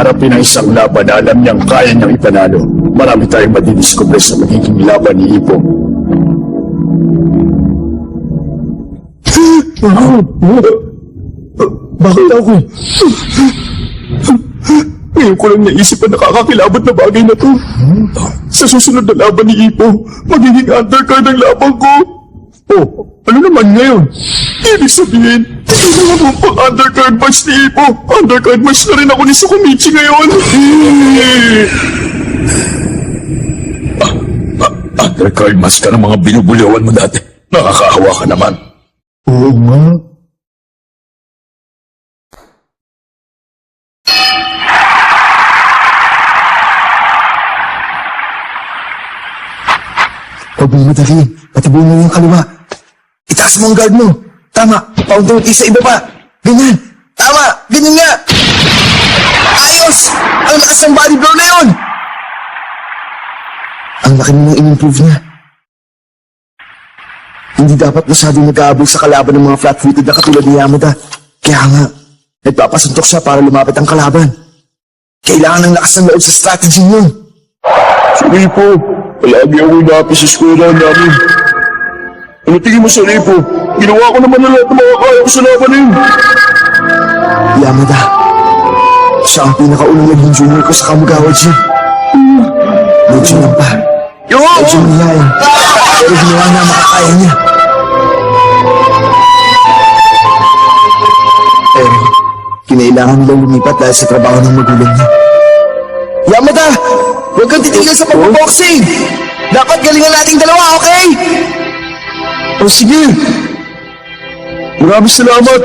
haharapin ang isang laban na alam niyang kaya niyang ipanalo. Marami tayong madidiskubre sa magiging laban ni Ipo. Bakit ako? Ngayon ko lang naisip ang nakakakilabot na bagay na to. Sa susunod na laban ni Ipo, magiging undercard ang laban ko. Oh, ano naman ngayon? Ibig sabihin, hindi na naman pang undercard match ni Ipo. Undercard match na rin ako ni Sukumichi ngayon. Undercard match ka ng mga binubulyawan mo dati. Nakakahawa ka naman. Oo nga. Huwag mo madali. Patibuhin mo yung kaliwa. Itaas mo ang guard mo. Tama. Paunti-unti sa iba pa. Ganyan. Tama. Ganyan nga. Ayos! Ang lakas ng body blow na yun! Ang laki mo nang in-improve niya. Hindi dapat masyadong nag-aabol sa kalaban ng mga flat-footed na katulad ni Yamada. Kaya nga, nagpapasuntok siya para lumapit ang kalaban. Kailangan ng lakas ng loob sa strategy niyo. Sige po. Palagi ako inapi sa eskwela namin. Ano tingin mo sa Ripo? Ginawa ko naman na lahat ng mga kaya ko sa laban na yun. Yamada, siya ang pinakaunang naging junior ko sa Kamugawa Gym. Medyo lang pa. Medyo mahihayin. Pero ginawa na makakaya niya. Pero, kinailangan nilang lumipat dahil sa trabaho ng magulang niya. Yamada! Huwag kang titigil sa pagbaboxing! Dapat galingan nating dalawa, okay? Oh, sige. Maraming salamat.